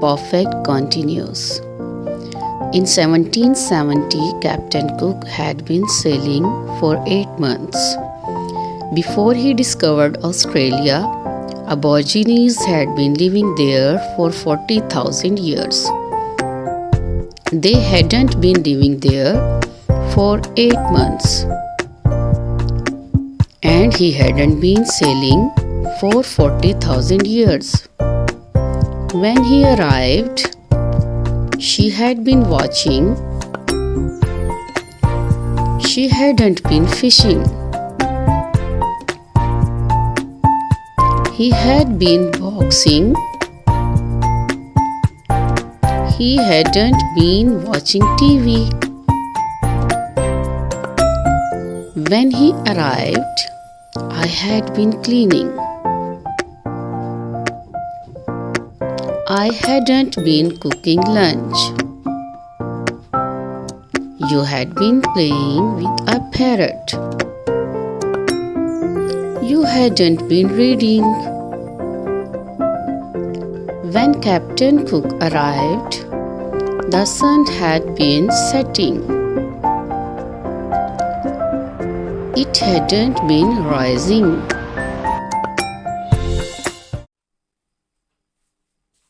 perfect continuous. In 1770, Captain Cook had been sailing for 8 months. Before he discovered Australia, Aborigines had been living there for 40,000 years. They hadn't been living there for 8 months. And he hadn't been sailing for 40,000 years. When he arrived, she had been watching. She hadn't been fishing. He had been boxing. He hadn't been watching TV. When he arrived, I had been cleaning. I hadn't been cooking lunch. You had been playing with a parrot. You hadn't been reading. When Captain Cook arrived, the sun had been setting. It hadn't been rising.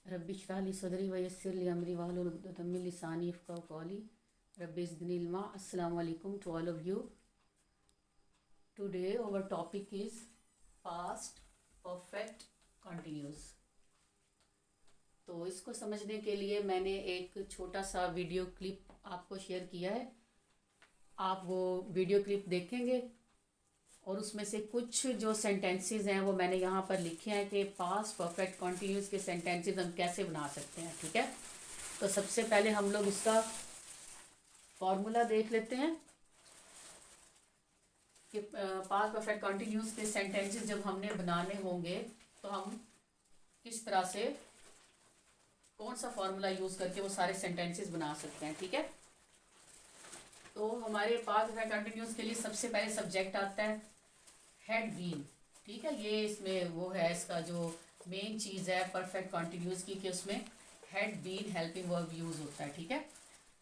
रब्बी इश्रह ली सदरी व यस्सिर ली अमरी वाहलुल उक़दतम मिन लिसानी यफ़क़हू क़ौली रब्बी ज़िदनी इल्मा. Assalamu alaikum to all of you. Today our topic is past perfect continuous. तो इसको समझने के लिए मैंने एक छोटा सा वीडियो क्लिप आपको शेयर किया है. आप वो वीडियो क्लिप देखेंगे और उसमें से कुछ जो सेंटेंसेस हैं वो मैंने यहाँ पर लिखे हैं कि पास्ट परफेक्ट कॉन्टिन्यूस के सेंटेंसेस हम कैसे बना सकते हैं. ठीक है, तो सबसे पहले हम लोग इसका फॉर्मूला देख लेते हैं कि पास्ट परफेक्ट कॉन्टिन्यूस के सेंटेंसेस जब हमने बनाने होंगे तो हम किस तरह से कौन सा फॉर्मूला यूज़ करके वो सारे सेंटेंसेस बना सकते हैं. ठीक है, तो हमारे पास कंटिन्यूस के लिए सबसे पहले सब्जेक्ट आता है हैड बीन. ठीक है, ये इसमें वो है इसका जो मेन चीज़ है परफेक्ट कंटिन्यूस की कि उसमें had been helping verb use होता है. ठीक है,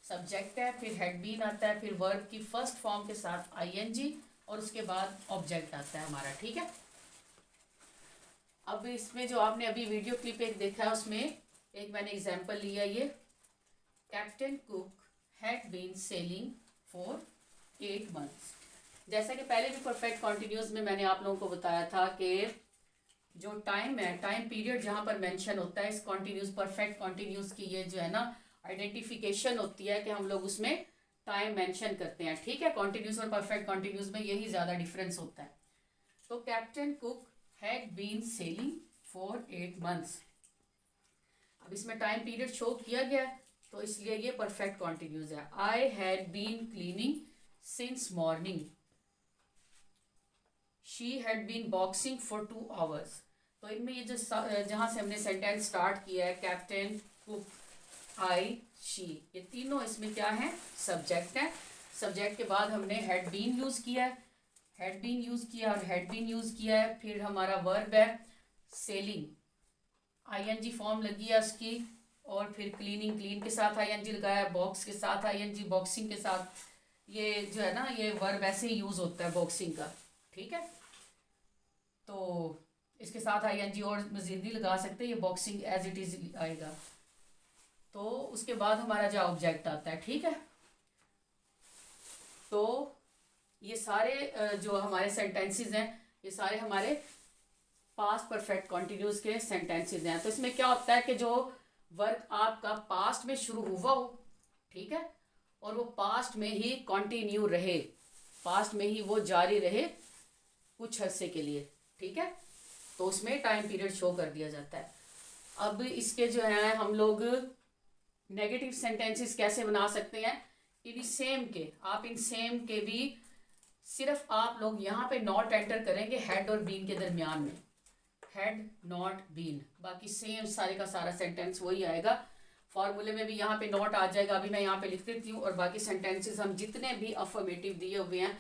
सब्जेक्ट है, फिर हैड बीन आता है, फिर वर्ब की फर्स्ट फॉर्म के साथ आईएनजी और उसके बाद ऑब्जेक्ट आता है हमारा. ठीक है, अब इसमें जो आपने अभी वीडियो क्लिप एक देखा है उसमें एक मैंने एग्जाम्पल लिया. ये captain Cook had been sailing for 8 months. जैसा कि पहले भी परफेक्ट कॉन्टिन्यूस में मैंने आप लोगों को बताया था कि जो टाइम है, टाइम पीरियड जहाँ पर मेंशन होता है इस कॉन्टिन्यूस परफेक्ट कॉन्टिन्यूस की ये जो है ना आइडेंटिफिकेशन होती है कि हम लोग उसमें टाइम मेंशन करते हैं. ठीक है, कॉन्टिन्यूस और परफेक्ट कॉन्टिन्यूस में यही ज़्यादा डिफरेंस होता है. तो captain Cook had been sailing for 8 months. अब इसमें टाइम पीरियड शो किया गया है तो इसलिए ये परफेक्ट कॉन्टिन्यूस है. I had been cleaning since morning. She had been boxing for 2 hours. तो इनमें ये जो जहाँ से हमने सेंटेंस स्टार्ट किया है कैप्टन कुक आई शी, ये तीनों इसमें क्या है, सब्जेक्ट है. सब्जेक्ट के बाद हमने हैड बीन यूज़ किया है, हैड बीन यूज़ किया और हैड बीन यूज़ किया है. फिर हमारा वर्ब है सेलिंग, आईएनजी फॉर्म लगी है उसकी, और फिर क्लीनिंग, क्लीन के साथ आईएनजी लगाया, बॉक्स के साथ आईएनजी, बॉक्सिंग के साथ. ये जो है ना ये वर्ब ऐसे ही यूज़ होता है बॉक्सिंग का. ठीक है, तो इसके साथ आईएनजी और मजीद नहीं लगा सकते, ये बॉक्सिंग एज इट इज़ आएगा. तो उसके बाद हमारा जो ऑब्जेक्ट आता है. ठीक है, तो ये सारे जो हमारे सेंटेंसेस हैं ये सारे हमारे पास्ट परफेक्ट कॉन्टिन्यूस के सेंटेंसेस हैं. तो इसमें क्या होता है कि जो वर्क आपका पास्ट में शुरू हुआ हो, ठीक है, और वो पास्ट में ही कंटिन्यू रहे, पास्ट में ही वो जारी रहे कुछ अरसे के लिए. ठीक है, तो उसमें टाइम पीरियड शो कर दिया जाता है. अब इसके जो है हम लोग नेगेटिव सेंटेंसेस कैसे बना सकते हैं. इन सेम के, आप इन सेम के भी सिर्फ आप लोग यहाँ पे नॉट एंटर करेंगे हैड और बीन के दरमियान में, हैड नॉट बीन, बाकी सेम सारे का सारा सेंटेंस वही आएगा. फॉर्मूले में भी यहाँ पे नॉट आ जाएगा, अभी मैं यहाँ पे लिख देती हूँ. और बाकी सेंटेंसेस हम जितने भी अफर्मेटिव दिए हुए हैं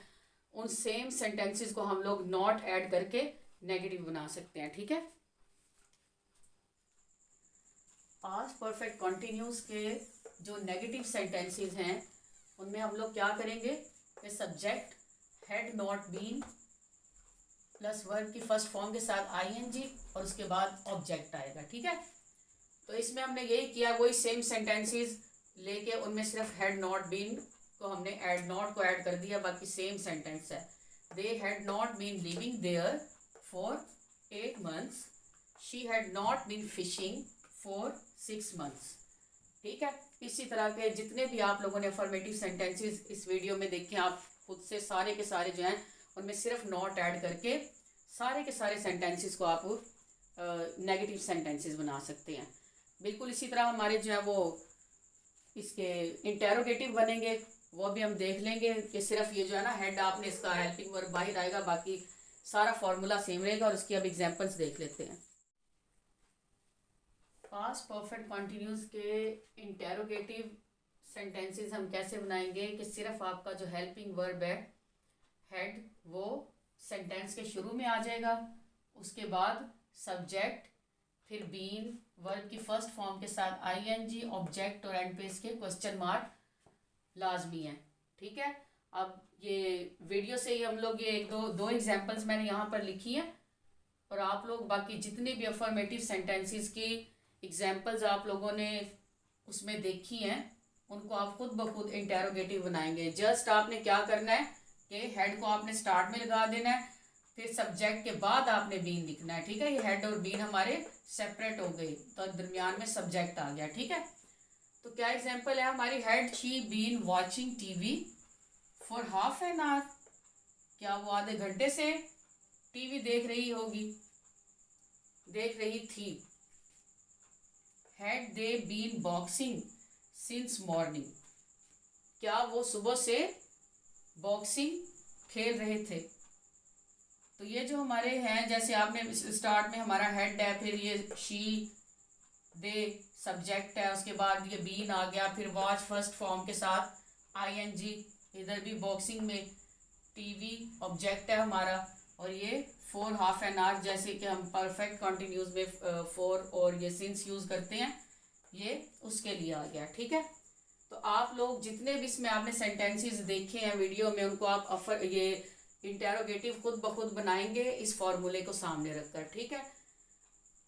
उन सेम सेंटेंसेस को हम लोग नॉट ऐड करके नेगेटिव बना सकते हैं. ठीक है, पास्ट परफेक्ट कॉन्टिन्यूस के जो नेगेटिव सेंटेंसेस हैं उनमें हम लोग क्या करेंगे कि subject had not been plus verb की फर्स्ट फॉर्म के साथ आईएनजी और उसके बाद ऑब्जेक्ट आएगा। ठीक है, तो इसमें हमने यही किया, वही सेम सेंटेंसेस लेके उनमें सिर्फ हैड नॉट बीन को हमने ऐड नॉट को ऐड कर दिया, बाकी सेम सेंटेंस है। They had not been living there for 8 months, she had not been fishing for 6 months। ठीक है, इसी तरह के जितने भी आप लोगों ने अफर्मेटिव सेंटेंसेस इस वीडियो में देखे, आप खुद से सारे के सारे जो हैं उनमें सिर्फ नॉट ऐड करके सारे के सारे सेंटेंसेस को आप नेगेटिव सेंटेंसेस बना सकते हैं। बिल्कुल इसी तरह हमारे जो है वो इसके इंटेरोगेटिव बनेंगे, वो भी हम देख लेंगे कि सिर्फ ये जो है ना हेड आपने इसका हेल्पिंग वर्ब बाहर आएगा, बाकी सारा फॉर्मूला सेम रहेगा। और उसकी अब एग्जांपल्स देख लेते हैं। पास्ट परफेक्ट कॉन्टिन्यूस के इंटेरोगेटिव सेंटेंसेस हम कैसे बनाएंगे कि सिर्फ आपका जो हेल्पिंग वर्ब है हेड वो सेंटेंस के शुरू में आ जाएगा, उसके बाद सब्जेक्ट, फिर बीन, वर्ब की फर्स्ट फॉर्म के साथ आईएनजी, ऑब्जेक्ट और एंड पे इसके क्वेश्चन मार्क लाजमी है। ठीक है, अब ये वीडियो से ही हम लोग ये एक दो एग्जांपल्स मैंने यहाँ पर लिखी हैं और आप लोग बाकी जितने भी अफर्मेटिव सेंटेंसेस की एग्जांपल्स आप लोगों ने उसमें देखी हैं उनको आप खुद ब खुद इंटेरोगेटिव बनाएंगे। जस्ट आपने क्या करना है कि हेड को आपने स्टार्ट में लगा देना है, फिर सब्जेक्ट के बाद आपने बीन लिखना है। ठीक है, ये हेड और बीन हमारे सेपरेट हो गई तो दरमियान में सब्जेक्ट आ गया। ठीक है, तो क्या एग्जांपल है हमारी, had she been watching TV for half an hour, क्या वो आधे घंटे से टीवी देख रही थी। Had they been boxing since morning, क्या वो सुबह से बॉक्सिंग खेल रहे थे। तो ये जो हमारे हैं, जैसे आपने स्टार्ट में हमारा हेड है, फिर ये शी दे सब्जेक्ट है, उसके बाद ये बीन आ गया, फिर वॉच फर्स्ट फॉर्म के साथ आईएनजी, इधर भी बॉक्सिंग में टीवी ऑब्जेक्ट है हमारा, और ये फॉर हाफ एन आवर, जैसे कि हम परफेक्ट कॉन्टिन्यूस में फॉर और ये सिंस यूज़ करते हैं, ये उसके लिए आ गया। ठीक है, तो आप लोग जितने भी इसमें आपने सेंटेंसेस देखे हैं वीडियो में उनको आप ये इंटेरोगेटिव खुद ब खुद बनाएंगे इस फॉर्मूले को सामने रखकर। ठीक है,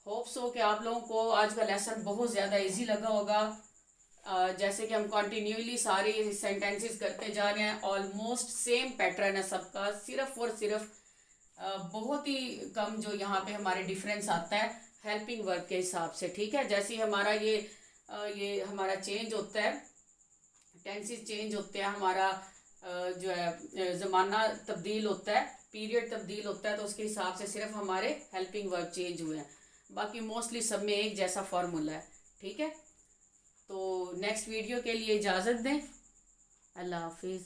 होप सो कि आप लोगों को आज का लेसन बहुत ज़्यादा इजी लगा होगा। जैसे कि हम कंटिन्यूअली सारी सेंटेंसेस करते जा रहे हैं, ऑलमोस्ट सेम पैटर्न है सबका, सिर्फ और सिर्फ बहुत ही कम जो यहाँ पे हमारे डिफरेंस आता है हेल्पिंग वर्ब के हिसाब से। ठीक है, जैसे हमारा ये हमारा चेंज होता है, टेंसेस चेंज होते हैं, हमारा जो है ज़माना तब्दील होता है, पीरियड तब्दील होता है, तो उसके हिसाब से सिर्फ हमारे हेल्पिंग वर्ब चेंज हुए हैं, बाकी मोस्टली सब में एक जैसा फॉर्मूला है। ठीक है, तो नेक्स्ट वीडियो के लिए इजाज़त दें। अल्लाह हाफिज़।